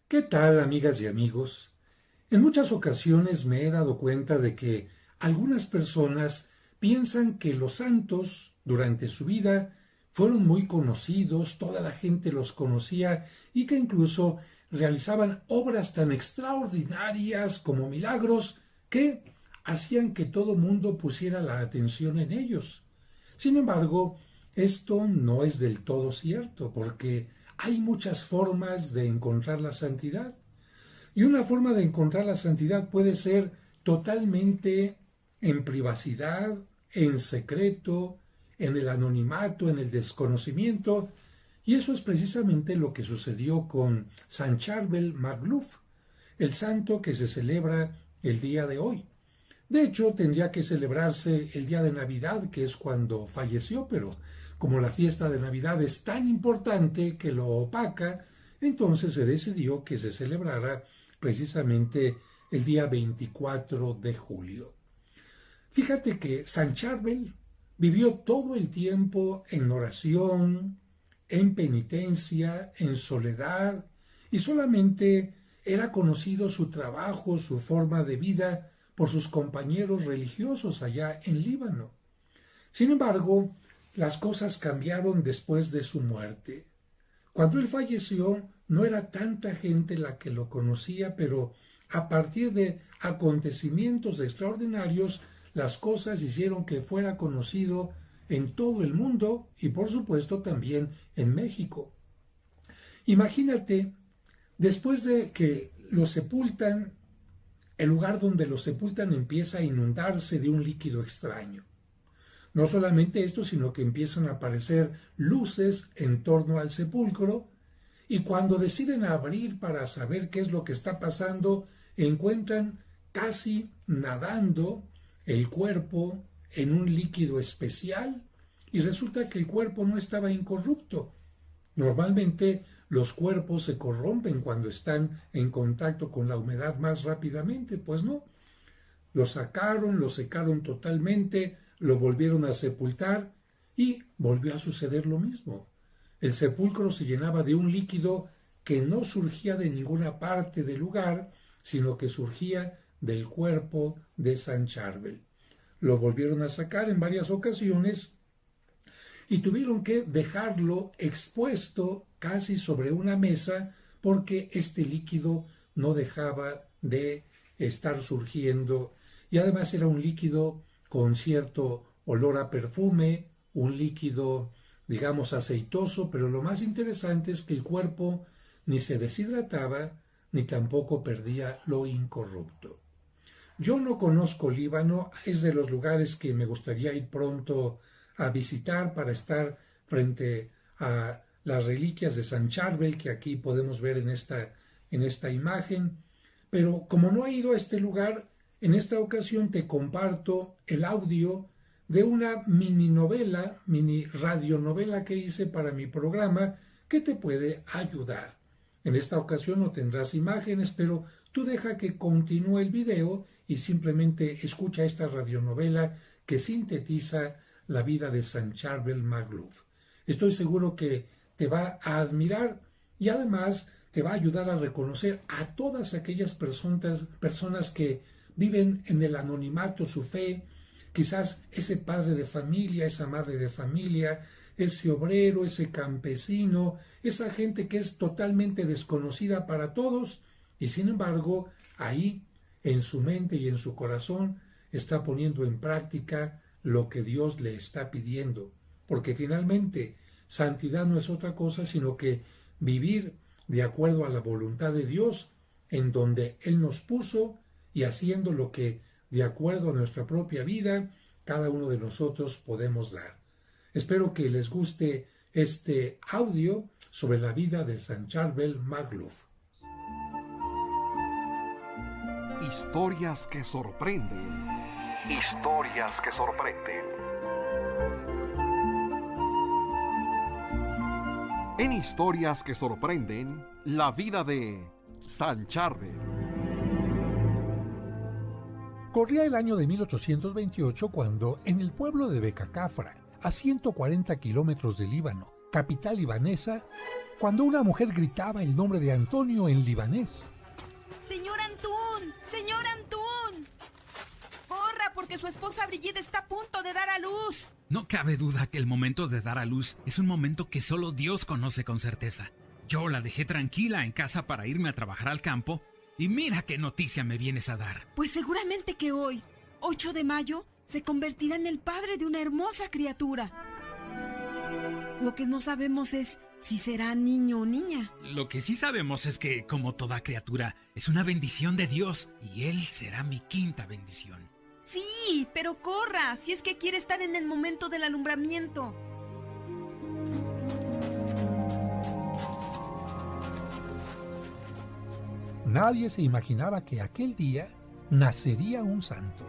¿Qué tal, amigas y amigos? En muchas ocasiones me he dado cuenta de que algunas personas piensan que los santos durante su vida fueron muy conocidos, toda la gente los conocía y que incluso realizaban obras tan extraordinarias como milagros que hacían que todo mundo pusiera la atención en ellos. Sin embargo, esto no es del todo cierto, porque hay muchas formas de encontrar la santidad. Y una forma de encontrar la santidad puede ser totalmente en privacidad, en secreto, en el anonimato, en el desconocimiento. Y eso es precisamente lo que sucedió con San Charbel Magluf, el santo que se celebra el día de hoy. De hecho, tendría que celebrarse el día de Navidad, que es cuando falleció, pero como la fiesta de Navidad es tan importante que lo opaca, entonces se decidió que se celebrara precisamente el día 24 de julio. Fíjate que San Charbel vivió todo el tiempo en oración, en penitencia, en soledad, y solamente era conocido su trabajo, su forma de vida, por sus compañeros religiosos allá en Líbano. Sin embargo, las cosas cambiaron después de su muerte. Cuando él falleció, no era tanta gente la que lo conocía, pero a partir de acontecimientos extraordinarios, las cosas hicieron que fuera conocido en todo el mundo y por supuesto también en México. Imagínate, después de que lo sepultan, el lugar donde lo sepultan empieza a inundarse de un líquido extraño. No solamente esto, sino que empiezan a aparecer luces en torno al sepulcro y cuando deciden abrir para saber qué es lo que está pasando, encuentran casi nadando el cuerpo en un líquido especial y resulta que el cuerpo no estaba incorrupto. Normalmente los cuerpos se corrompen cuando están en contacto con la humedad más rápidamente, pues no. Lo sacaron, lo secaron totalmente, lo volvieron a sepultar y volvió a suceder lo mismo. El sepulcro se llenaba de un líquido que no surgía de ninguna parte del lugar, sino que surgía del cuerpo de San Charbel. Lo volvieron a sacar en varias ocasiones y tuvieron que dejarlo expuesto casi sobre una mesa porque este líquido no dejaba de estar surgiendo y además era un líquido con cierto olor a perfume, un líquido digamos aceitoso, pero lo más interesante es que el cuerpo ni se deshidrataba ni tampoco perdía lo incorrupto. Yo no conozco Líbano, es de los lugares que me gustaría ir pronto a visitar para estar frente a las reliquias de San Charbel que aquí podemos ver en esta imagen. Pero como no he ido a este lugar, en esta ocasión te comparto el audio de una mini novela, mini radionovela que hice para mi programa que te puede ayudar. En esta ocasión no tendrás imágenes, pero tú deja que continúe el video y simplemente escucha esta radionovela que sintetiza la vida de San Charbel Magluf. Estoy seguro que te va a admirar y además te va a ayudar a reconocer a todas aquellas personas que viven en el anonimato su fe, quizás ese padre de familia, esa madre de familia, ese obrero, ese campesino, esa gente que es totalmente desconocida para todos y sin embargo ahí en su mente y en su corazón está poniendo en práctica lo que Dios le está pidiendo, porque finalmente santidad no es otra cosa sino que vivir de acuerdo a la voluntad de Dios en donde Él nos puso y haciendo lo que de acuerdo a nuestra propia vida cada uno de nosotros podemos dar. Espero que les guste este audio sobre la vida de San Charbel Magluf. Historias que sorprenden. Historias que sorprenden. En Historias que sorprenden, la vida de San Charbel. Corría el año de 1828 cuando, en el pueblo de Becacafra, a 140 kilómetros de Líbano, capital libanesa, cuando una mujer gritaba el nombre de Antonio en libanés. ¡Señor Antún! ¡Señor Antún! ¡Corra, porque su esposa Brigitte está a punto de dar a luz! No cabe duda que el momento de dar a luz es un momento que solo Dios conoce con certeza. Yo la dejé tranquila en casa para irme a trabajar al campo y mira qué noticia me vienes a dar. Pues seguramente que hoy, 8 de mayo, se convertirá en el padre de una hermosa criatura. Lo que no sabemos es si será niño o niña. Lo que sí sabemos es que, como toda criatura, es una bendición de Dios y Él será mi quinta bendición. Sí, pero corra, si es que quiere estar en el momento del alumbramiento. Nadie se imaginaba que aquel día nacería un santo.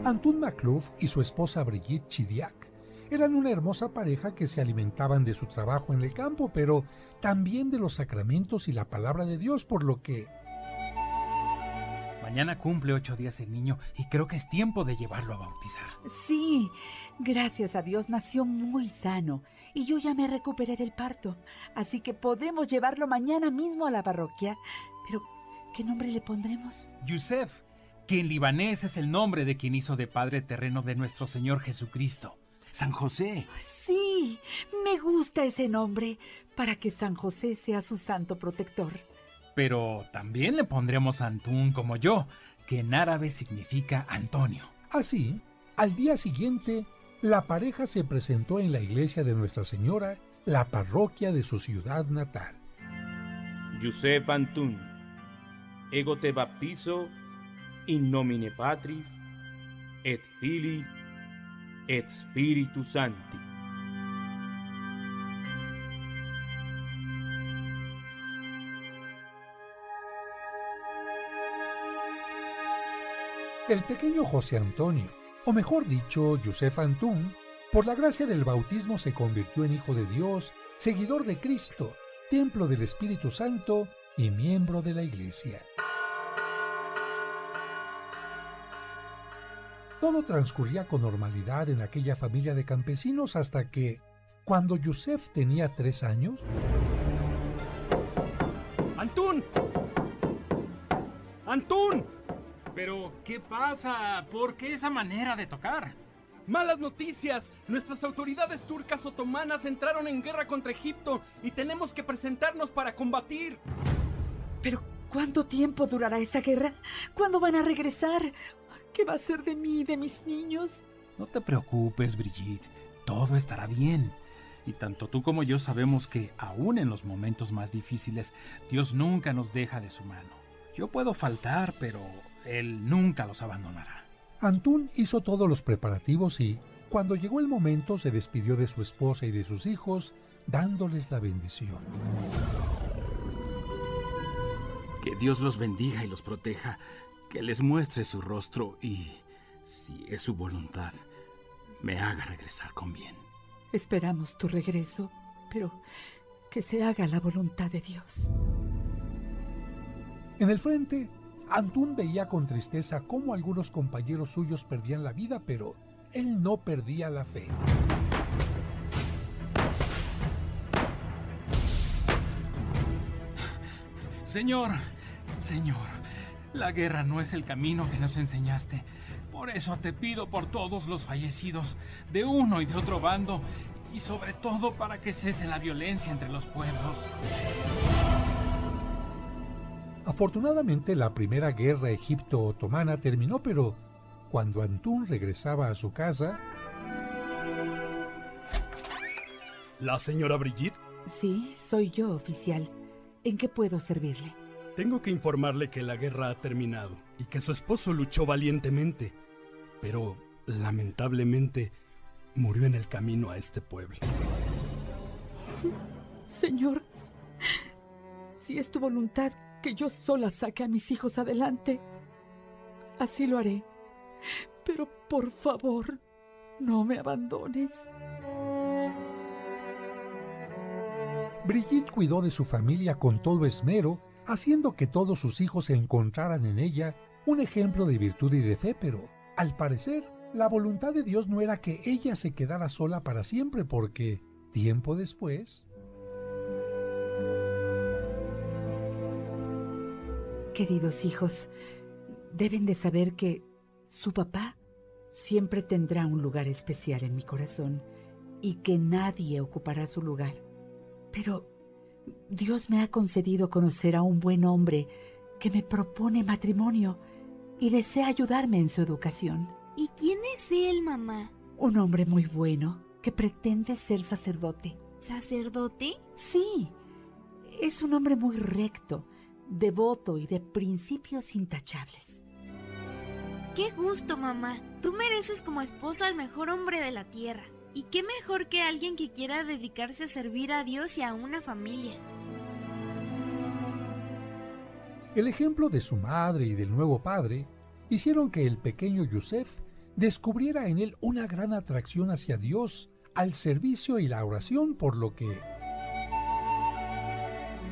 Antún Macluf y su esposa Brigitte Chidiac eran una hermosa pareja que se alimentaban de su trabajo en el campo, pero también de los sacramentos y la palabra de Dios, por lo que... Mañana cumple 8 días el niño y creo que es tiempo de llevarlo a bautizar. Sí, gracias a Dios nació muy sano y yo ya me recuperé del parto, así que podemos llevarlo mañana mismo a la parroquia. Pero, ¿qué nombre le pondremos? Yusef, que en libanés es el nombre de quien hizo de padre terreno de nuestro Señor Jesucristo. San José. Sí, me gusta ese nombre, para que San José sea su santo protector. Pero también le pondremos Antún como yo, que en árabe significa Antonio. Así, al día siguiente, la pareja se presentó en la iglesia de Nuestra Señora, la parroquia de su ciudad natal. Yusef Antún, ego te baptizo in nomine Patris, et Filii, et Spiritus Sancti. El pequeño José Antonio, o mejor dicho, Yusef Antún, por la gracia del bautismo se convirtió en hijo de Dios, seguidor de Cristo, templo del Espíritu Santo y miembro de la Iglesia. Todo transcurría con normalidad en aquella familia de campesinos hasta que, cuando Yusef tenía 3 años... ¡Antún! ¡Antún! Pero, ¿qué pasa? ¿Por qué esa manera de tocar? ¡Malas noticias! Nuestras autoridades turcas otomanas entraron en guerra contra Egipto y tenemos que presentarnos para combatir. Pero, ¿cuánto tiempo durará esa guerra? ¿Cuándo van a regresar? ¿Qué va a ser de mí y de mis niños? No te preocupes, Brigitte. Todo estará bien. Y tanto tú como yo sabemos que, aún en los momentos más difíciles, Dios nunca nos deja de su mano. Yo puedo faltar, pero Él nunca los abandonará. Antún hizo todos los preparativos y, cuando llegó el momento, se despidió de su esposa y de sus hijos, dándoles la bendición. Que Dios los bendiga y los proteja, que les muestre su rostro y, si es su voluntad, me haga regresar con bien. Esperamos tu regreso, pero que se haga la voluntad de Dios. En el frente, Antún veía con tristeza cómo algunos compañeros suyos perdían la vida, pero él no perdía la fe. Señor, la guerra no es el camino que nos enseñaste. Por eso te pido por todos los fallecidos, de uno y de otro bando, y sobre todo para que cese la violencia entre los pueblos. Afortunadamente, la primera guerra egipto-otomana terminó, pero cuando Antún regresaba a su casa... ¿La señora Brigitte? Sí, soy yo, oficial. ¿En qué puedo servirle? Tengo que informarle que la guerra ha terminado y que su esposo luchó valientemente, pero lamentablemente murió en el camino a este pueblo. Señor, si es tu voluntad que yo sola saque a mis hijos adelante, así lo haré. Pero por favor, no me abandones. Brigitte cuidó de su familia con todo esmero, haciendo que todos sus hijos se encontraran en ella un ejemplo de virtud y de fe, pero, al parecer, la voluntad de Dios no era que ella se quedara sola para siempre, porque, tiempo después... Queridos hijos, deben de saber que su papá siempre tendrá un lugar especial en mi corazón y que nadie ocupará su lugar. Pero Dios me ha concedido conocer a un buen hombre que me propone matrimonio y desea ayudarme en su educación. ¿Y quién es él, mamá? Un hombre muy bueno que pretende ser sacerdote. ¿Sacerdote? Sí, es un hombre muy recto, devoto y de principios intachables. ¡Qué gusto, mamá! Tú mereces como esposo al mejor hombre de la tierra. Y qué mejor que alguien que quiera dedicarse a servir a Dios y a una familia. El ejemplo de su madre y del nuevo padre hicieron que el pequeño Yusef descubriera en él una gran atracción hacia Dios, al servicio y la oración, por lo que...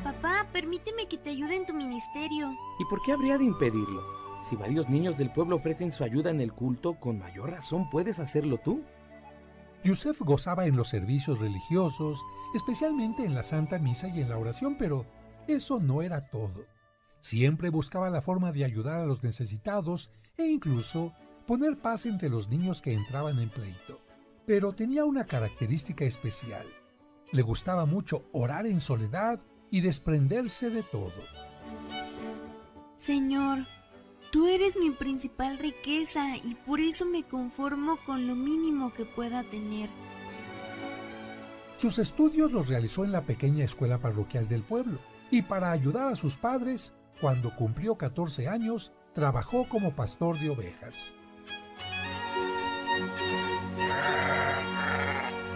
Papá, permíteme que te ayude en tu ministerio. ¿Y por qué habría de impedirlo? Si varios niños del pueblo ofrecen su ayuda en el culto, con mayor razón puedes hacerlo tú. Yusef gozaba en los servicios religiosos, especialmente en la Santa Misa y en la oración, pero eso no era todo. Siempre buscaba la forma de ayudar a los necesitados e incluso poner paz entre los niños que entraban en pleito. Pero tenía una característica especial. Le gustaba mucho orar en soledad y desprenderse de todo. Señor, tú eres mi principal riqueza y por eso me conformo con lo mínimo que pueda tener. Sus estudios los realizó en la pequeña escuela parroquial del pueblo y para ayudar a sus padres, cuando cumplió 14 años, trabajó como pastor de ovejas.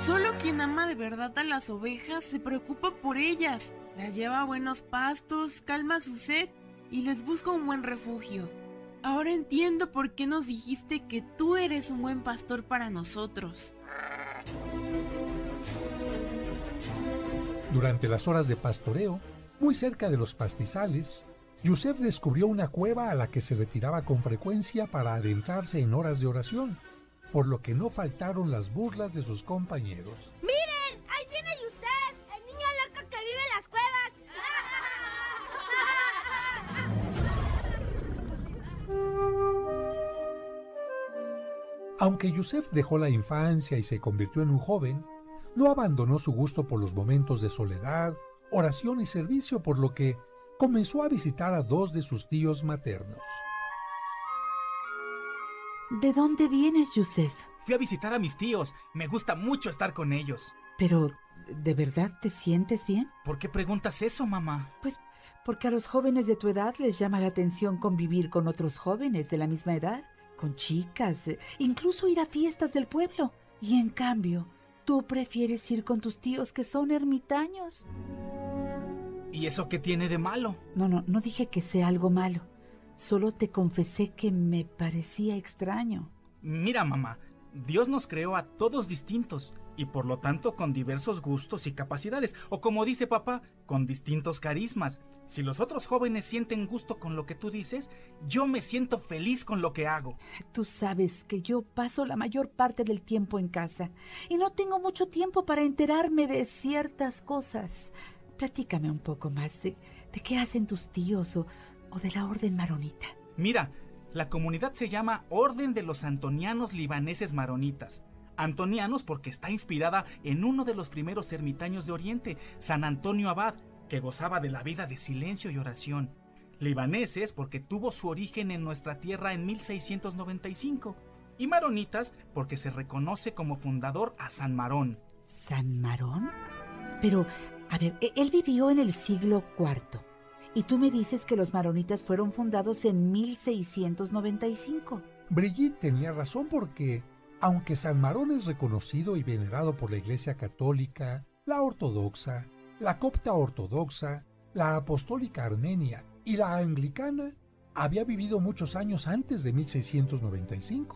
Solo quien ama de verdad a las ovejas se preocupa por ellas, las lleva a buenos pastos, calma su sed y les busca un buen refugio. Ahora entiendo por qué nos dijiste que tú eres un buen pastor para nosotros. Durante las horas de pastoreo, muy cerca de los pastizales, Yusef descubrió una cueva a la que se retiraba con frecuencia para adentrarse en horas de oración, por lo que no faltaron las burlas de sus compañeros. ¡Miren! ¡Ahí viene Yusef! ¡El niño loco que vive en las cuevas! Aunque Yusef dejó la infancia y se convirtió en un joven, no abandonó su gusto por los momentos de soledad, oración y servicio, por lo que comenzó a visitar a 2 de sus tíos maternos. ¿De dónde vienes, Yusef? Fui a visitar a mis tíos. Me gusta mucho estar con ellos. Pero, ¿de verdad te sientes bien? ¿Por qué preguntas eso, mamá? Pues porque a los jóvenes de tu edad les llama la atención convivir con otros jóvenes de la misma edad, con chicas, incluso ir a fiestas del pueblo. Y en cambio, tú prefieres ir con tus tíos que son ermitaños. ¿Y eso qué tiene de malo? No dije que sea algo malo. Solo te confesé que me parecía extraño. Mira, mamá, Dios nos creó a todos distintos y por lo tanto con diversos gustos y capacidades, o como dice papá, con distintos carismas. Si los otros jóvenes sienten gusto con lo que tú dices, yo me siento feliz con lo que hago. Tú sabes que yo paso la mayor parte del tiempo en casa y no tengo mucho tiempo para enterarme de ciertas cosas. Platícame un poco más de qué hacen tus tíos o de la orden maronita. Mira, la comunidad se llama Orden de los Antonianos Libaneses Maronitas. Antonianos porque está inspirada en uno de los primeros ermitaños de Oriente, San Antonio Abad, que gozaba de la vida de silencio y oración. Libaneses porque tuvo su origen en nuestra tierra en 1695. Y maronitas porque se reconoce como fundador a San Marón. ¿San Marón? Pero, a ver, él vivió en el siglo IV. Y tú me dices que los maronitas fueron fundados en 1695. Brigitte tenía razón porque, aunque San Marón es reconocido y venerado por la Iglesia Católica, la Ortodoxa, la Copta Ortodoxa, la Apostólica Armenia y la Anglicana, había vivido muchos años antes de 1695.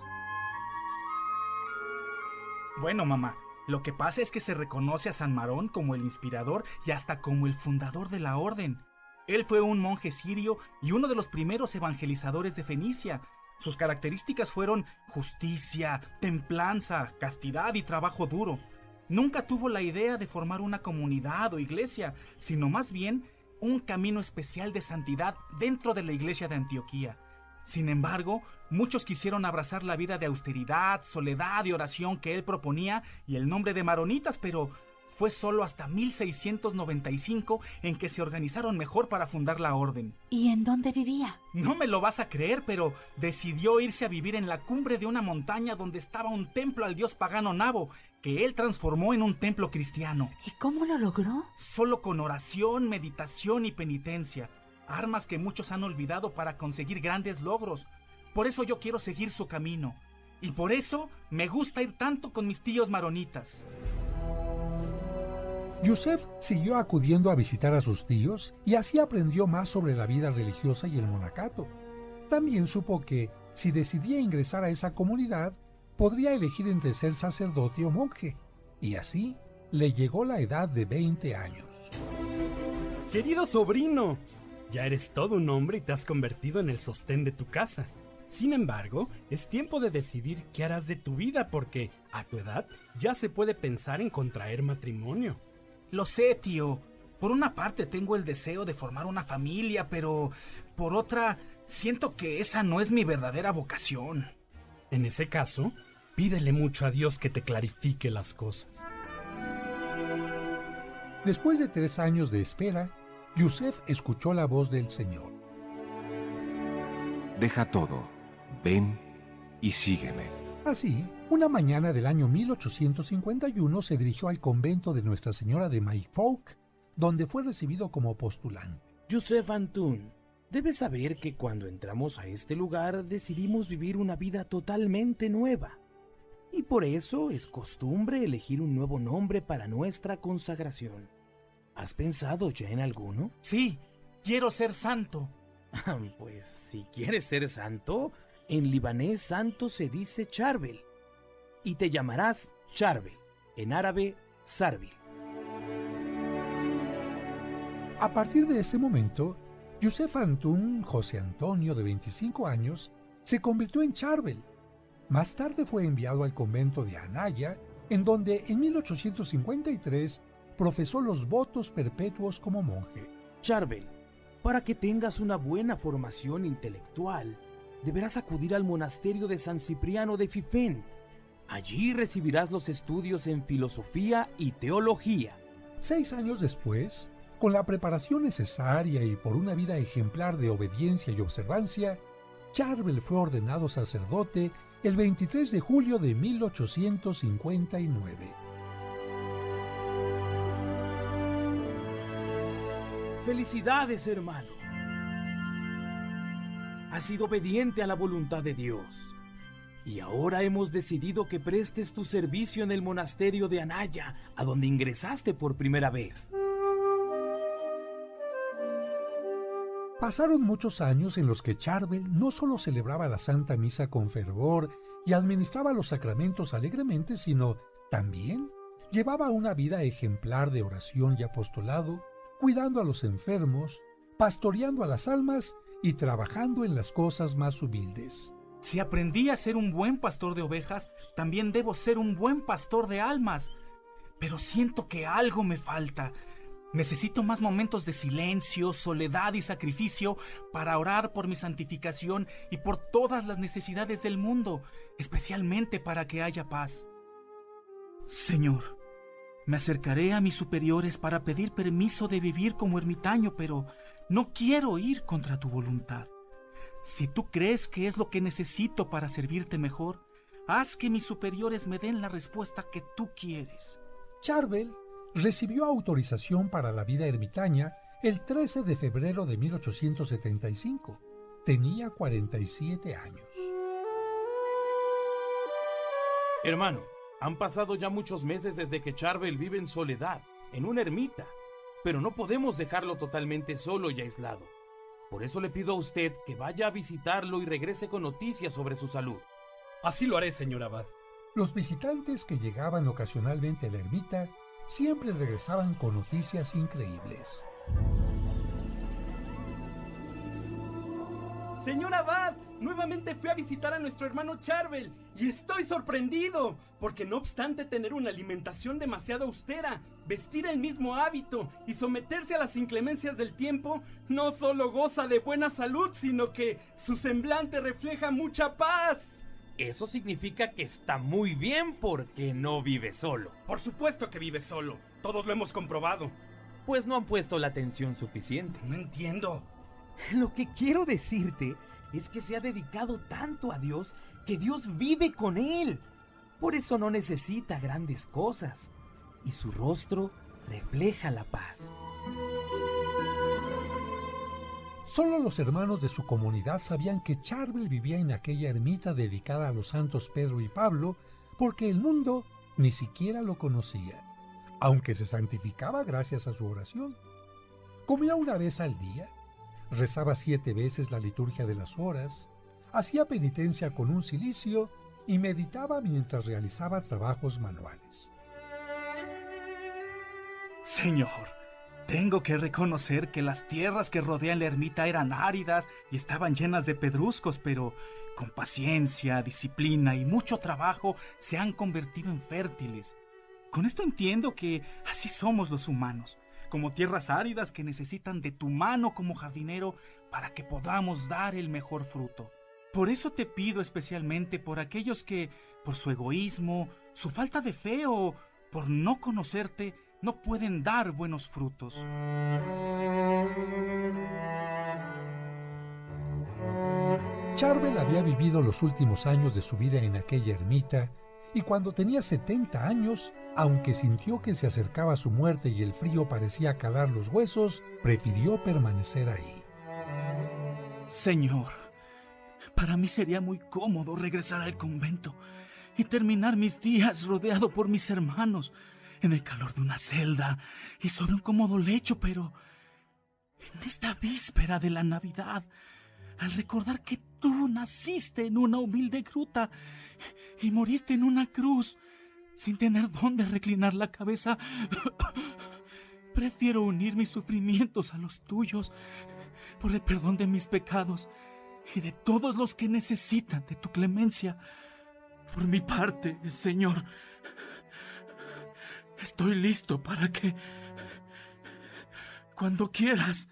Bueno, mamá, lo que pasa es que se reconoce a San Marón como el inspirador y hasta como el fundador de la orden. Él fue un monje sirio y uno de los primeros evangelizadores de Fenicia. Sus características fueron justicia, templanza, castidad y trabajo duro. Nunca tuvo la idea de formar una comunidad o iglesia, sino más bien un camino especial de santidad dentro de la iglesia de Antioquía. Sin embargo, muchos quisieron abrazar la vida de austeridad, soledad y oración que él proponía y el nombre de maronitas, pero fue solo hasta 1695 en que se organizaron mejor para fundar la orden. ¿Y en dónde vivía? No me lo vas a creer, pero decidió irse a vivir en la cumbre de una montaña donde estaba un templo al dios pagano Nabo, que él transformó en un templo cristiano. ¿Y cómo lo logró? Solo con oración, meditación y penitencia, armas que muchos han olvidado para conseguir grandes logros. Por eso yo quiero seguir su camino, y por eso me gusta ir tanto con mis tíos maronitas. Yusef siguió acudiendo a visitar a sus tíos y así aprendió más sobre la vida religiosa y el monacato. También supo que, si decidía ingresar a esa comunidad, podría elegir entre ser sacerdote o monje, y así le llegó la edad de 20 años. Querido sobrino, ya eres todo un hombre y te has convertido en el sostén de tu casa. Sin embargo, es tiempo de decidir qué harás de tu vida porque, a tu edad, ya se puede pensar en contraer matrimonio. Lo sé, tío. Por una parte tengo el deseo de formar una familia, pero por otra siento que esa no es mi verdadera vocación. En ese caso, pídele mucho a Dios que te clarifique las cosas. Después de 3 años de espera, Yusef escuchó la voz del Señor. Deja todo, ven y sígueme. Así, una mañana del año 1851 se dirigió al convento de Nuestra Señora de Mayfolk, donde fue recibido como postulante. Yusef Antún, debes saber que cuando entramos a este lugar decidimos vivir una vida totalmente nueva. Y por eso es costumbre elegir un nuevo nombre para nuestra consagración. ¿Has pensado ya en alguno? Sí, quiero ser santo. Pues si quieres ser santo, en libanés santo se dice Charbel. Y te llamarás Charbel, en árabe Sarbil. A partir de ese momento, Yusef Antún José Antonio, de 25 años, se convirtió en Charbel. Más tarde fue enviado al convento de Anaya, en donde en 1853 profesó los votos perpetuos como monje. Charbel, para que tengas una buena formación intelectual, deberás acudir al monasterio de San Cipriano de Fifén. Allí recibirás los estudios en filosofía y teología. 6 años después, con la preparación necesaria y por una vida ejemplar de obediencia y observancia, Charbel fue ordenado sacerdote el 23 de julio de 1859. ¡Felicidades, hermano! Has sido obediente a la voluntad de Dios. Y ahora hemos decidido que prestes tu servicio en el monasterio de Anaya, a donde ingresaste por primera vez. Pasaron muchos años en los que Charbel no solo celebraba la Santa Misa con fervor y administraba los sacramentos alegremente, sino también llevaba una vida ejemplar de oración y apostolado, cuidando a los enfermos, pastoreando a las almas y trabajando en las cosas más humildes. Si aprendí a ser un buen pastor de ovejas, también debo ser un buen pastor de almas. Pero siento que algo me falta. Necesito más momentos de silencio, soledad y sacrificio para orar por mi santificación y por todas las necesidades del mundo, especialmente para que haya paz. Señor, me acercaré a mis superiores para pedir permiso de vivir como ermitaño, pero no quiero ir contra tu voluntad. Si tú crees que es lo que necesito para servirte mejor, haz que mis superiores me den la respuesta que tú quieres. Charbel recibió autorización para la vida ermitaña el 13 de febrero de 1875. Tenía 47 años. Hermano, han pasado ya muchos meses desde que Charbel vive en soledad, en una ermita, pero no podemos dejarlo totalmente solo y aislado. Por eso le pido a usted que vaya a visitarlo y regrese con noticias sobre su salud. Así lo haré, señor abad. Los visitantes que llegaban ocasionalmente a la ermita siempre regresaban con noticias increíbles. Señor Abad, nuevamente fui a visitar a nuestro hermano Charvel y estoy sorprendido, porque no obstante tener una alimentación demasiado austera, vestir el mismo hábito y someterse a las inclemencias del tiempo, no solo goza de buena salud, sino que su semblante refleja mucha paz. Eso significa que está muy bien porque no vive solo. Por supuesto que vive solo, todos lo hemos comprobado. Pues no han puesto la atención suficiente. No entiendo. Lo que quiero decirte es que se ha dedicado tanto a Dios que Dios vive con él. Por eso no necesita grandes cosas. Y su rostro refleja la paz. Solo los hermanos de su comunidad sabían que Charvel vivía en aquella ermita dedicada a los santos Pedro y Pablo, porque el mundo ni siquiera lo conocía, aunque se santificaba gracias a su oración. Comía una vez al día, rezaba 7 veces la liturgia de las horas, hacía penitencia con un cilicio y meditaba mientras realizaba trabajos manuales. Señor, tengo que reconocer que las tierras que rodean la ermita eran áridas y estaban llenas de pedruscos, pero con paciencia, disciplina y mucho trabajo se han convertido en fértiles. Con esto entiendo que así somos los humanos, como tierras áridas que necesitan de tu mano como jardinero para que podamos dar el mejor fruto. Por eso te pido especialmente por aquellos que, por su egoísmo, su falta de fe o por no conocerte, no pueden dar buenos frutos. Charvel había vivido los últimos años de su vida en aquella ermita, y cuando tenía 70 años, aunque sintió que se acercaba su muerte y el frío parecía calar los huesos, prefirió permanecer ahí. Señor, para mí sería muy cómodo regresar al convento y terminar mis días rodeado por mis hermanos, en el calor de una celda y sobre un cómodo lecho, pero en esta víspera de la Navidad, al recordar que tú naciste en una humilde gruta y moriste en una cruz, sin tener dónde reclinar la cabeza, prefiero unir mis sufrimientos a los tuyos por el perdón de mis pecados y de todos los que necesitan de tu clemencia. Por mi parte, Señor, estoy listo para que, cuando quieras,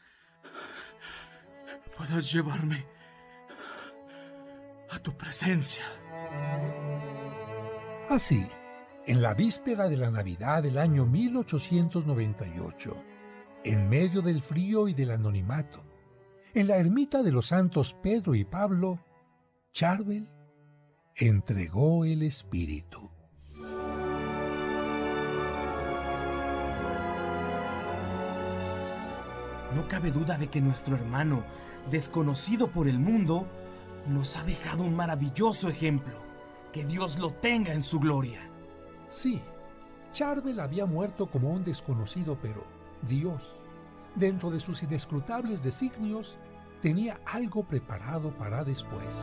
puedas llevarme a tu presencia. Así, en la víspera de la Navidad del año 1898, en medio del frío y del anonimato, en la ermita de los santos Pedro y Pablo, Charvel entregó el espíritu. No cabe duda de que nuestro hermano, desconocido por el mundo, nos ha dejado un maravilloso ejemplo. Que Dios lo tenga en su gloria. Sí, Charvel había muerto como un desconocido, pero Dios, dentro de sus inescrutables designios, tenía algo preparado para después.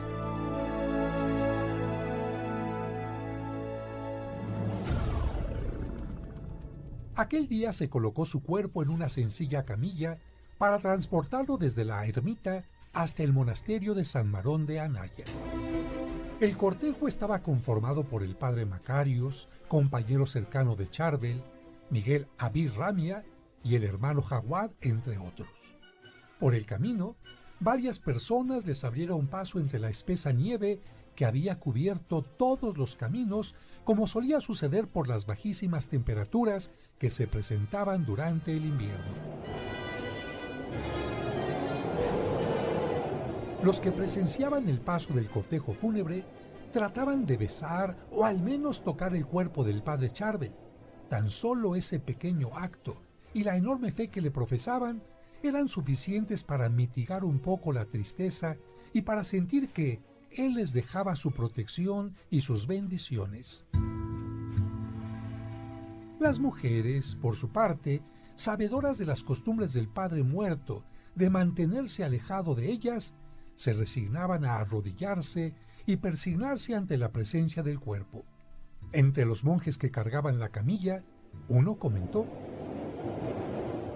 Aquel día se colocó su cuerpo en una sencilla camilla para transportarlo desde la ermita hasta el monasterio de San Marón de Anaya. El cortejo estaba conformado por el padre Macarios, compañero cercano de Charvel, Miguel Abir Ramia y el hermano Jawad, entre otros. Por el camino, varias personas les abrieron paso entre la espesa nieve que había cubierto todos los caminos, como solía suceder por las bajísimas temperaturas que se presentaban durante el invierno. Los que presenciaban el paso del cortejo fúnebre trataban de besar o al menos tocar el cuerpo del padre Charvel. Tan solo ese pequeño acto y la enorme fe que le profesaban eran suficientes para mitigar un poco la tristeza y para sentir que él les dejaba su protección y sus bendiciones. Las mujeres, por su parte, sabedoras de las costumbres del padre muerto, de mantenerse alejado de ellas, se resignaban a arrodillarse y persignarse ante la presencia del cuerpo. Entre los monjes que cargaban la camilla, uno comentó: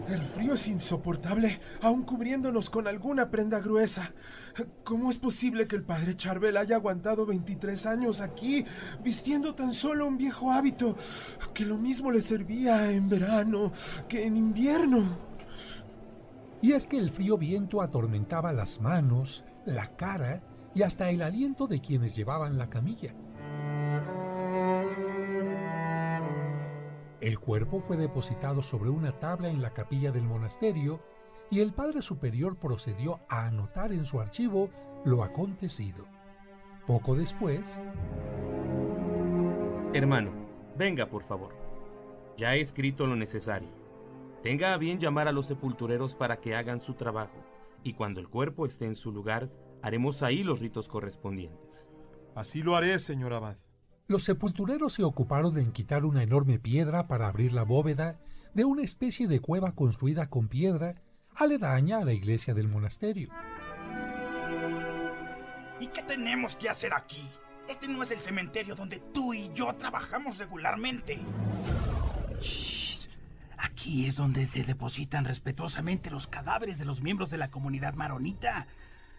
El frío es insoportable, aún cubriéndonos con alguna prenda gruesa. ¿Cómo es posible que el padre Charbel haya aguantado 23 años aquí, vistiendo tan solo un viejo hábito, que lo mismo le servía en verano que en invierno? Y es que el frío viento atormentaba las manos, la cara y hasta el aliento de quienes llevaban la camilla. El cuerpo fue depositado sobre una tabla en la capilla del monasterio y el padre superior procedió a anotar en su archivo lo acontecido. Poco después... Hermano, venga por favor. Ya he escrito lo necesario. Tenga a bien llamar a los sepultureros para que hagan su trabajo, y cuando el cuerpo esté en su lugar, haremos ahí los ritos correspondientes. Así lo haré, señor abad. Los sepultureros se ocuparon en quitar una enorme piedra para abrir la bóveda de una especie de cueva construida con piedra aledaña a la iglesia del monasterio. ¿Y qué tenemos que hacer aquí? Este no es el cementerio donde tú y yo trabajamos regularmente. Shh. Aquí es donde se depositan respetuosamente los cadáveres de los miembros de la comunidad maronita.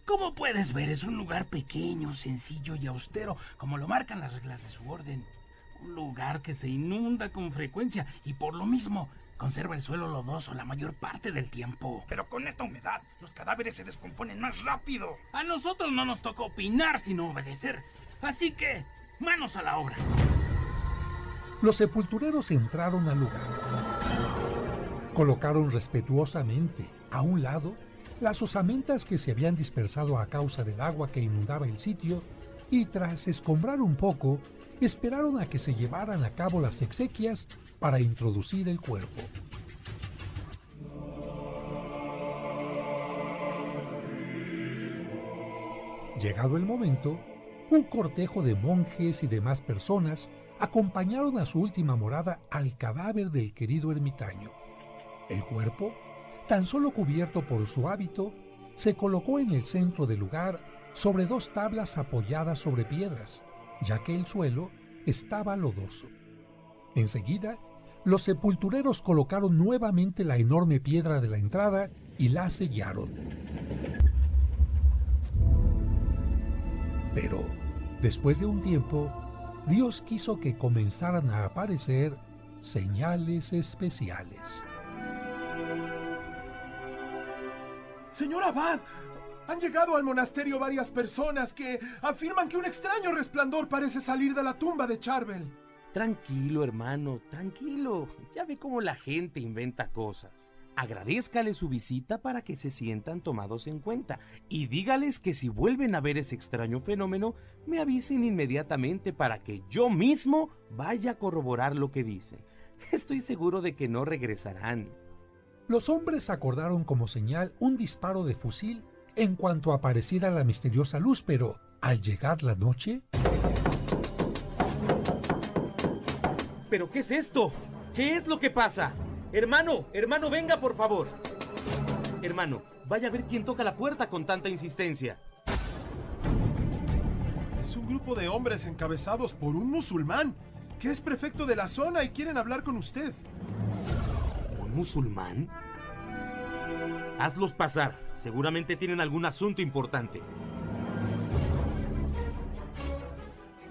Como puedes ver, es un lugar pequeño, sencillo y austero, como lo marcan las reglas de su orden. Un lugar que se inunda con frecuencia y por lo mismo conserva el suelo lodoso la mayor parte del tiempo. Pero con esta humedad, los cadáveres se descomponen más rápido. A nosotros no nos toca opinar sino obedecer. Así que, manos a la obra. Los sepultureros entraron al lugar. Colocaron respetuosamente a un lado las osamentas que se habían dispersado a causa del agua que inundaba el sitio y tras escombrar un poco, esperaron a que se llevaran a cabo las exequias para introducir el cuerpo. Llegado el momento, un cortejo de monjes y demás personas acompañaron a su última morada al cadáver del querido ermitaño. El cuerpo, tan solo cubierto por su hábito, se colocó en el centro del lugar sobre dos tablas apoyadas sobre piedras, ya que el suelo estaba lodoso. Enseguida, los sepultureros colocaron nuevamente la enorme piedra de la entrada y la sellaron. Pero, después de un tiempo, Dios quiso que comenzaran a aparecer señales especiales. Señor abad, han llegado al monasterio varias personas que afirman que un extraño resplandor parece salir de la tumba de Charbel. Tranquilo, hermano, tranquilo. Ya ve cómo la gente inventa cosas. Agradézcale su visita para que se sientan tomados en cuenta y dígales que si vuelven a ver ese extraño fenómeno, me avisen inmediatamente para que yo mismo vaya a corroborar lo que dicen. Estoy seguro de que no regresarán. Los hombres acordaron como señal un disparo de fusil en cuanto apareciera la misteriosa luz, pero al llegar la noche... ¿Pero qué es esto? ¿Qué es lo que pasa? Hermano, venga por favor. Hermano, vaya a ver quién toca la puerta con tanta insistencia. Es un grupo de hombres encabezados por un musulmán, que es prefecto de la zona y quieren hablar con usted. ¿Un musulmán? Hazlos pasar. Seguramente tienen algún asunto importante.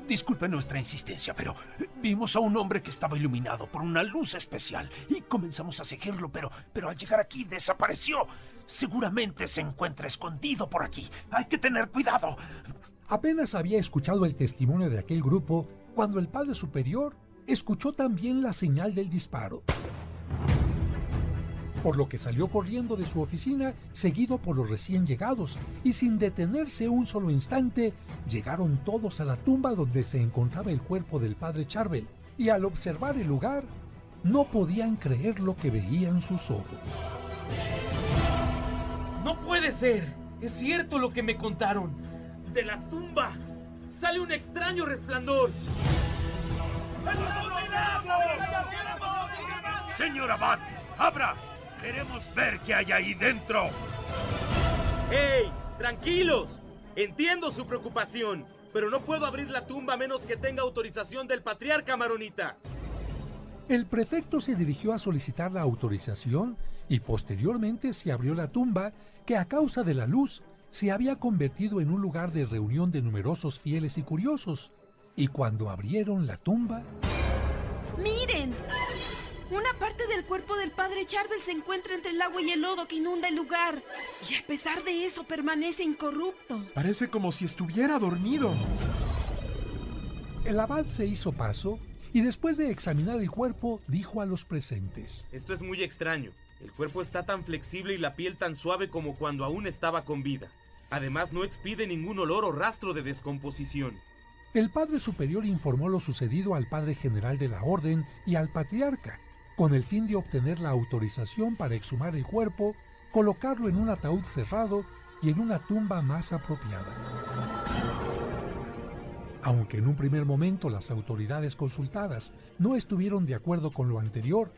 Disculpe nuestra insistencia, pero vimos a un hombre que estaba iluminado por una luz especial y comenzamos a seguirlo, pero al llegar aquí desapareció. Seguramente se encuentra escondido por aquí. Hay que tener cuidado. Apenas había escuchado el testimonio de aquel grupo cuando el padre superior escuchó también la señal del disparo. Por lo que salió corriendo de su oficina, seguido por los recién llegados, y sin detenerse un solo instante, llegaron todos a la tumba donde se encontraba el cuerpo del padre Charbel, y al observar el lugar, no podían creer lo que veían sus ojos. ¡No puede ser! Es cierto lo que me contaron. De la tumba sale un extraño resplandor. Señor abad, abra. Queremos ver qué hay ahí dentro. ¡Hey! ¡Tranquilos! Entiendo su preocupación, pero no puedo abrir la tumba a menos que tenga autorización del patriarca maronita. El prefecto se dirigió a solicitar la autorización y posteriormente se abrió la tumba que a causa de la luz se había convertido en un lugar de reunión de numerosos fieles y curiosos. Y cuando abrieron la tumba... ¡Miren! Una parte del cuerpo del padre Charbel se encuentra entre el agua y el lodo que inunda el lugar. Y a pesar de eso permanece incorrupto. Parece como si estuviera dormido. El abad se hizo paso y después de examinar el cuerpo dijo a los presentes: Esto es muy extraño. El cuerpo está tan flexible y la piel tan suave como cuando aún estaba con vida. Además, no expide ningún olor o rastro de descomposición. El padre superior informó lo sucedido al padre general de la orden y al patriarca, con el fin de obtener la autorización para exhumar el cuerpo, colocarlo en un ataúd cerrado y en una tumba más apropiada. Aunque en un primer momento las autoridades consultadas no estuvieron de acuerdo con lo anterior,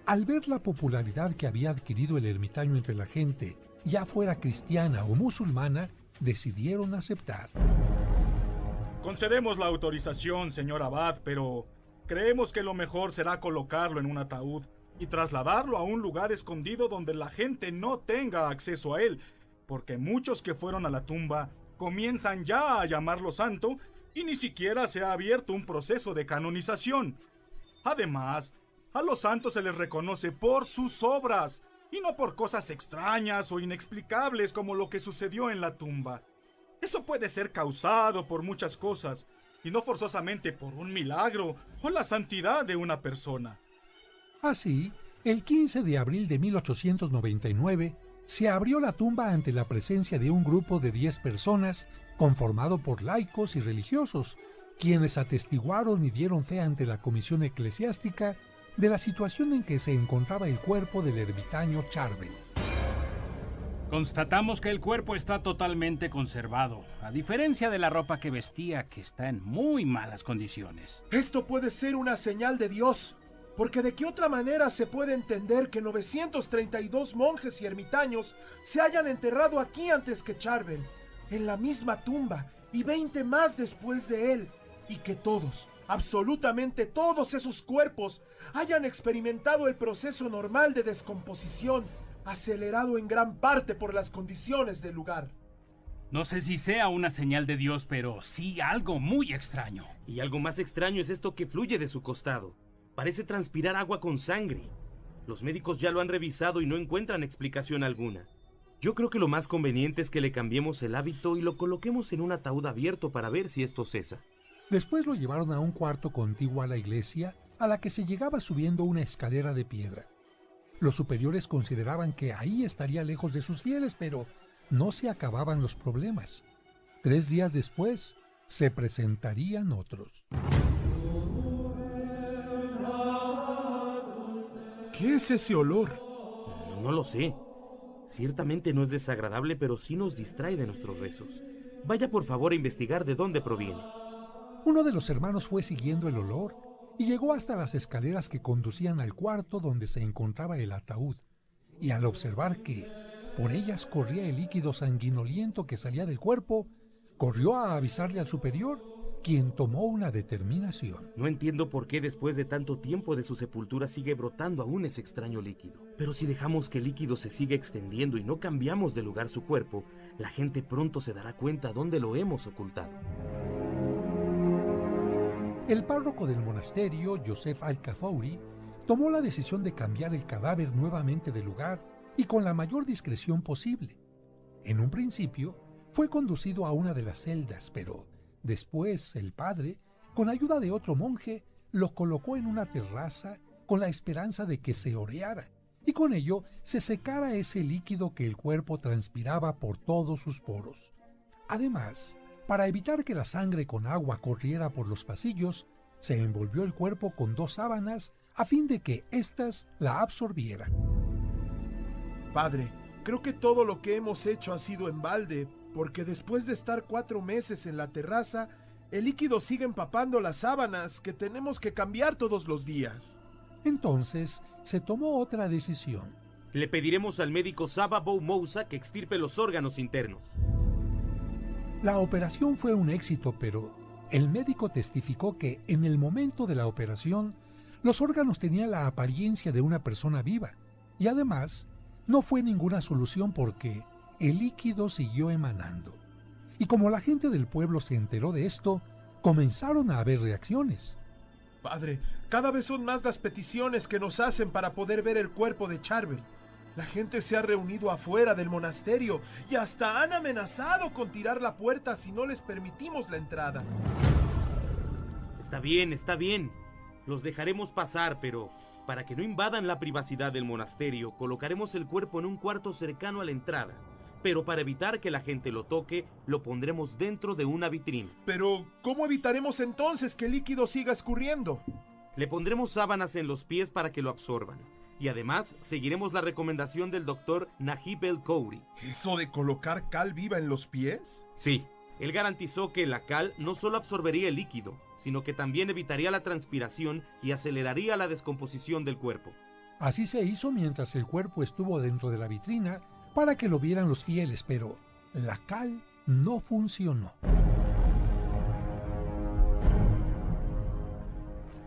al ver la popularidad que había adquirido el ermitaño entre la gente, ya fuera cristiana o musulmana, decidieron aceptar. Concedemos la autorización, señor abad, pero creemos que lo mejor será colocarlo en un ataúd y trasladarlo a un lugar escondido donde la gente no tenga acceso a él, porque muchos que fueron a la tumba comienzan ya a llamarlo santo y ni siquiera se ha abierto un proceso de canonización. Además, a los santos se les reconoce por sus obras y no por cosas extrañas o inexplicables como lo que sucedió en la tumba. Eso puede ser causado por muchas cosas y no forzosamente por un milagro o la santidad de una persona. Así, el 15 de abril de 1899 se abrió la tumba ante la presencia de un grupo de 10 personas conformado por laicos y religiosos, quienes atestiguaron y dieron fe ante la comisión eclesiástica de la situación en que se encontraba el cuerpo del ermitaño Charbel. Constatamos que el cuerpo está totalmente conservado, a diferencia de la ropa que vestía, que está en muy malas condiciones. Esto puede ser una señal de Dios, porque de qué otra manera se puede entender que 932 monjes y ermitaños se hayan enterrado aquí antes que Charbel, en la misma tumba, y 20 más después de él, y que todos, absolutamente todos esos cuerpos, hayan experimentado el proceso normal de descomposición, acelerado en gran parte por las condiciones del lugar. No sé si sea una señal de Dios, pero sí algo muy extraño. Y algo más extraño es esto que fluye de su costado. Parece transpirar agua con sangre. Los médicos ya lo han revisado y no encuentran explicación alguna. Yo creo que lo más conveniente es que le cambiemos el hábito y lo coloquemos en un ataúd abierto para ver si esto cesa. Después lo llevaron a un cuarto contiguo a la iglesia, a la que se llegaba subiendo una escalera de piedra. Los superiores consideraban que ahí estaría lejos de sus fieles, pero no se acababan los problemas. 3 días después, se presentarían otros. ¿Qué es ese olor? No lo sé. Ciertamente no es desagradable, pero sí nos distrae de nuestros rezos. Vaya por favor a investigar de dónde proviene. Uno de los hermanos fue siguiendo el olor y llegó hasta las escaleras que conducían al cuarto donde se encontraba el ataúd, y al observar que por ellas corría el líquido sanguinoliento que salía del cuerpo, corrió a avisarle al superior, quien tomó una determinación. No entiendo por qué después de tanto tiempo de su sepultura sigue brotando aún ese extraño líquido. Pero si dejamos que el líquido se siga extendiendo y no cambiamos de lugar su cuerpo, la gente pronto se dará cuenta dónde lo hemos ocultado. El párroco del monasterio, Joseph Al-Kafouri, tomó la decisión de cambiar el cadáver nuevamente de lugar y con la mayor discreción posible. En un principio, fue conducido a una de las celdas, pero después el padre, con ayuda de otro monje, lo colocó en una terraza con la esperanza de que se oreara y con ello se secara ese líquido que el cuerpo transpiraba por todos sus poros. Además, para evitar que la sangre con agua corriera por los pasillos, se envolvió el cuerpo con 2 sábanas a fin de que éstas la absorbieran. Padre, creo que todo lo que hemos hecho ha sido en balde, porque después de estar 4 meses en la terraza, el líquido sigue empapando las sábanas que tenemos que cambiar todos los días. Entonces se tomó otra decisión. Le pediremos al médico Saba Bou Moussa que extirpe los órganos internos. La operación fue un éxito, pero el médico testificó que en el momento de la operación los órganos tenían la apariencia de una persona viva y además no fue ninguna solución porque el líquido siguió emanando. Y como la gente del pueblo se enteró de esto, comenzaron a haber reacciones. Padre, cada vez son más las peticiones que nos hacen para poder ver el cuerpo de Charbel. La gente se ha reunido afuera del monasterio y hasta han amenazado con tirar la puerta si no les permitimos la entrada. Está bien, está bien. Los dejaremos pasar, pero para que no invadan la privacidad del monasterio, colocaremos el cuerpo en un cuarto cercano a la entrada. Pero para evitar que la gente lo toque, lo pondremos dentro de una vitrina. Pero, ¿cómo evitaremos entonces que el líquido siga escurriendo? Le pondremos sábanas en los pies para que lo absorban. Y además, seguiremos la recomendación del doctor Najib el-Khouri. ¿Eso de colocar cal viva en los pies? Sí, él garantizó que la cal no solo absorbería el líquido, sino que también evitaría la transpiración y aceleraría la descomposición del cuerpo. Así se hizo mientras el cuerpo estuvo dentro de la vitrina para que lo vieran los fieles, pero la cal no funcionó.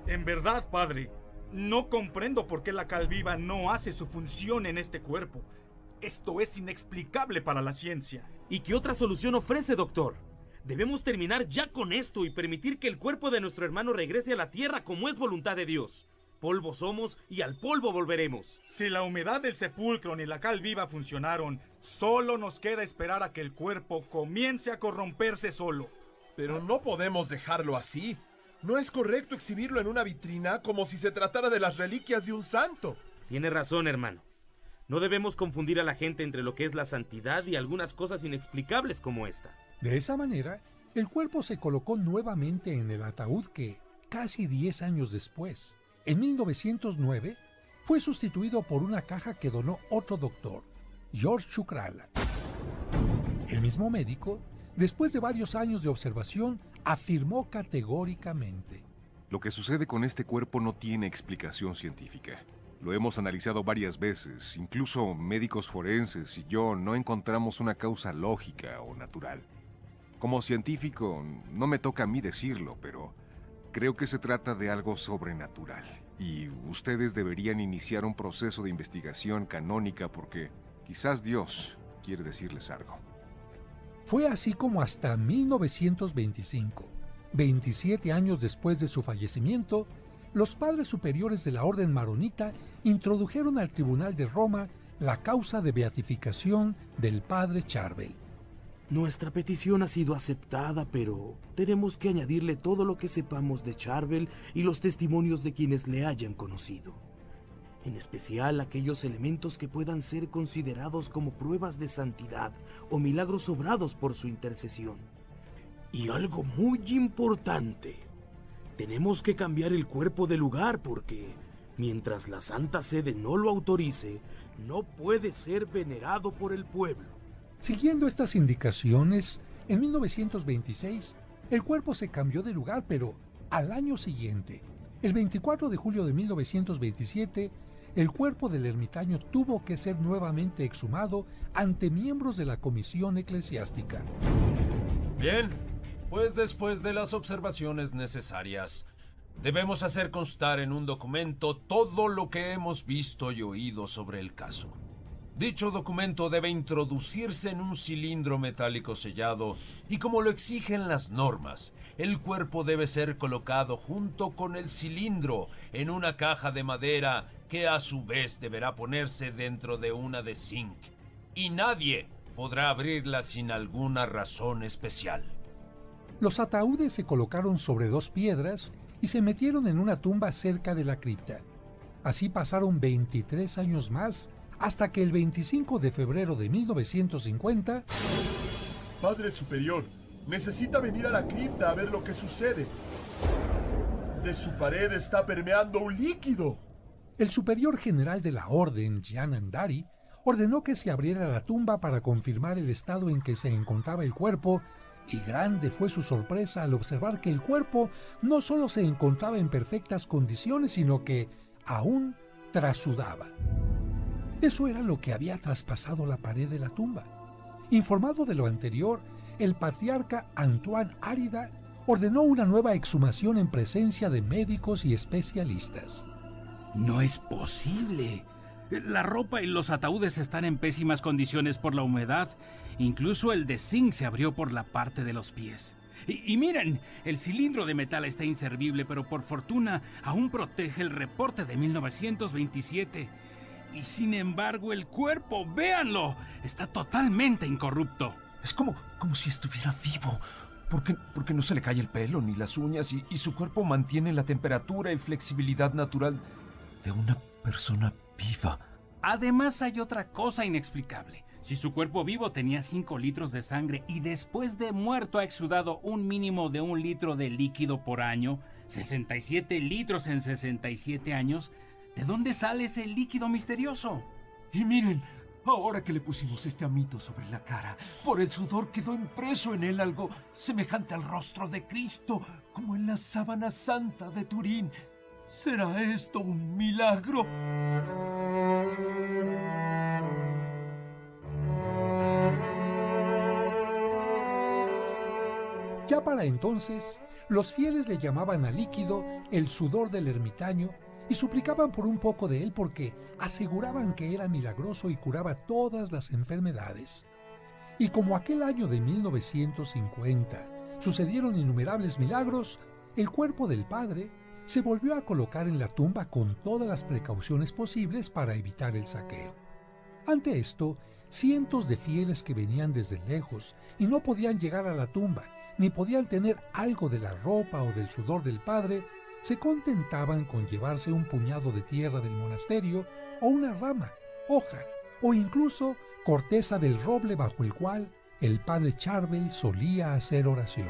En verdad, padre, no comprendo por qué la cal viva no hace su función en este cuerpo. Esto es inexplicable para la ciencia. ¿Y qué otra solución ofrece, doctor? Debemos terminar ya con esto y permitir que el cuerpo de nuestro hermano regrese a la tierra como es voluntad de Dios. Polvo somos y al polvo volveremos. Si la humedad del sepulcro ni la cal viva funcionaron, solo nos queda esperar a que el cuerpo comience a corromperse solo. Pero no podemos dejarlo así. No es correcto exhibirlo en una vitrina como si se tratara de las reliquias de un santo. Tiene razón, hermano. No debemos confundir a la gente entre lo que es la santidad y algunas cosas inexplicables como esta. De esa manera, el cuerpo se colocó nuevamente en el ataúd que, casi 10 años después, en 1909, fue sustituido por una caja que donó otro doctor, George Chukrala. El mismo médico, después de varios años de observación, afirmó categóricamente: lo que sucede con este cuerpo no tiene explicación científica. Lo hemos analizado varias veces, incluso médicos forenses y yo no encontramos una causa lógica o natural. Como científico, no me toca a mí decirlo, pero creo que se trata de algo sobrenatural. Y ustedes deberían iniciar un proceso de investigación canónica porque quizás Dios quiere decirles algo. Fue así como hasta 1925, 27 años después de su fallecimiento, los padres superiores de la Orden Maronita introdujeron al Tribunal de Roma la causa de beatificación del padre Charbel. Nuestra petición ha sido aceptada, pero tenemos que añadirle todo lo que sepamos de Charbel y los testimonios de quienes le hayan conocido. En especial aquellos elementos que puedan ser considerados como pruebas de santidad o milagros obrados por su intercesión. Y algo muy importante, tenemos que cambiar el cuerpo de lugar porque, mientras la Santa Sede no lo autorice, no puede ser venerado por el pueblo. Siguiendo estas indicaciones, en 1926, el cuerpo se cambió de lugar, pero al año siguiente, el 24 de julio de 1927, el cuerpo del ermitaño tuvo que ser nuevamente exhumado ante miembros de la comisión eclesiástica. Bien, pues después de las observaciones necesarias, debemos hacer constar en un documento todo lo que hemos visto y oído sobre el caso. Dicho documento debe introducirse en un cilindro metálico sellado y, como lo exigen las normas, el cuerpo debe ser colocado junto con el cilindro en una caja de madera que a su vez deberá ponerse dentro de una de zinc, y nadie podrá abrirla sin alguna razón especial. Los ataúdes se colocaron sobre 2 piedras y se metieron en una tumba cerca de la cripta. Así pasaron 23 años más hasta que el 25 de febrero de 1950... Padre Superior, necesita venir a la cripta a ver lo que sucede. De su pared está permeando un líquido. El superior general de la orden, Janandari, ordenó que se abriera la tumba para confirmar el estado en que se encontraba el cuerpo, y grande fue su sorpresa al observar que el cuerpo no solo se encontraba en perfectas condiciones, sino que aún trasudaba. Eso era lo que había traspasado la pared de la tumba. Informado de lo anterior, el patriarca Antoine Arida ordenó una nueva exhumación en presencia de médicos y especialistas. No es posible. La ropa y los ataúdes están en pésimas condiciones por la humedad. Incluso el de zinc se abrió por la parte de los pies. Y miren, el cilindro de metal está inservible, pero por fortuna aún protege el reporte de 1927. Y sin embargo el cuerpo, véanlo, está totalmente incorrupto. Es como si estuviera vivo. Porque no se le cae el pelo ni las uñas y su cuerpo mantiene la temperatura y flexibilidad natural de una persona viva. Además hay otra cosa inexplicable. Si su cuerpo vivo tenía 5 litros de sangre y después de muerto ha exudado un mínimo de 1 litro de líquido por año, 67 litros en 67 años, ¿de dónde sale ese líquido misterioso? Y miren, ahora que le pusimos este amito sobre la cara, por el sudor quedó impreso en él algo semejante al rostro de Cristo, como en la sábana santa de Turín. ¿Será esto un milagro? Ya para entonces, los fieles le llamaban al líquido el sudor del ermitaño y suplicaban por un poco de él porque aseguraban que era milagroso y curaba todas las enfermedades. Y como aquel año de 1950 sucedieron innumerables milagros, el cuerpo del padre se volvió a colocar en la tumba con todas las precauciones posibles para evitar el saqueo. Ante esto, cientos de fieles que venían desde lejos y no podían llegar a la tumba, ni podían tener algo de la ropa o del sudor del padre, se contentaban con llevarse un puñado de tierra del monasterio o una rama, hoja o incluso corteza del roble bajo el cual el padre Charbel solía hacer oración.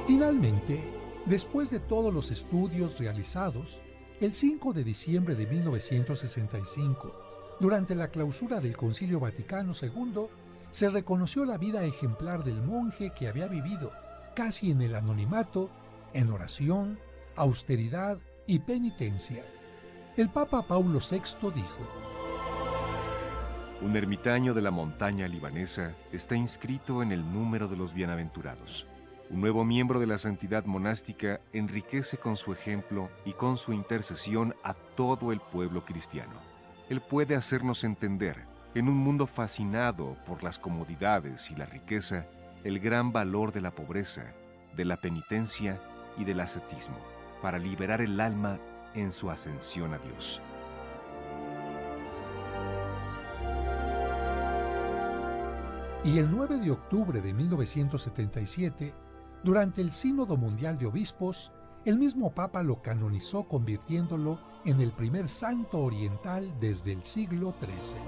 Finalmente, después de todos los estudios realizados, el 5 de diciembre de 1965, durante la clausura del Concilio Vaticano II, se reconoció la vida ejemplar del monje que había vivido, casi en el anonimato, en oración, austeridad y penitencia. El Papa Paulo VI dijo: Un ermitaño de la montaña libanesa está inscrito en el número de los bienaventurados. Un nuevo miembro de la santidad monástica enriquece con su ejemplo y con su intercesión a todo el pueblo cristiano. Él puede hacernos entender, en un mundo fascinado por las comodidades y la riqueza, el gran valor de la pobreza, de la penitencia y del ascetismo, para liberar el alma en su ascensión a Dios. Y el 9 de octubre de 1977, durante el Sínodo Mundial de Obispos, el mismo Papa lo canonizó convirtiéndolo en el primer santo oriental desde el siglo XIII.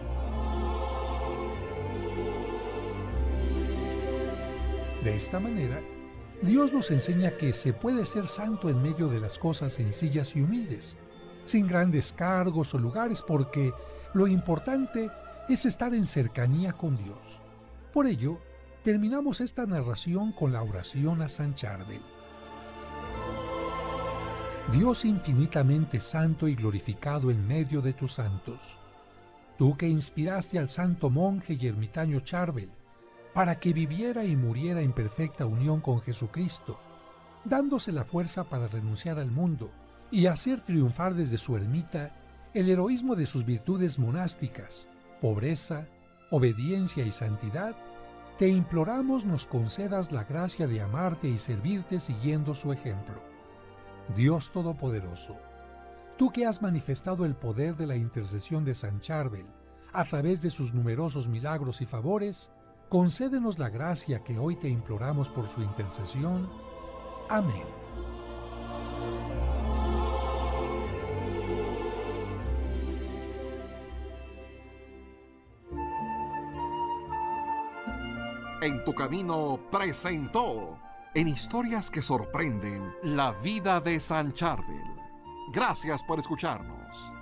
De esta manera, Dios nos enseña que se puede ser santo en medio de las cosas sencillas y humildes, sin grandes cargos o lugares, porque lo importante es estar en cercanía con Dios. Por ello, terminamos esta narración con la oración a San Charbel. Dios infinitamente santo y glorificado en medio de tus santos, tú que inspiraste al santo monje y ermitaño Charbel para que viviera y muriera en perfecta unión con Jesucristo, dándose la fuerza para renunciar al mundo y hacer triunfar desde su ermita el heroísmo de sus virtudes monásticas, pobreza, obediencia y santidad, te imploramos nos concedas la gracia de amarte y servirte siguiendo su ejemplo. Dios Todopoderoso, tú que has manifestado el poder de la intercesión de San Charbel a través de sus numerosos milagros y favores, concédenos la gracia que hoy te imploramos por su intercesión. Amén. En tu camino presentó En historias que sorprenden, la vida de San Charbel. Gracias por escucharnos.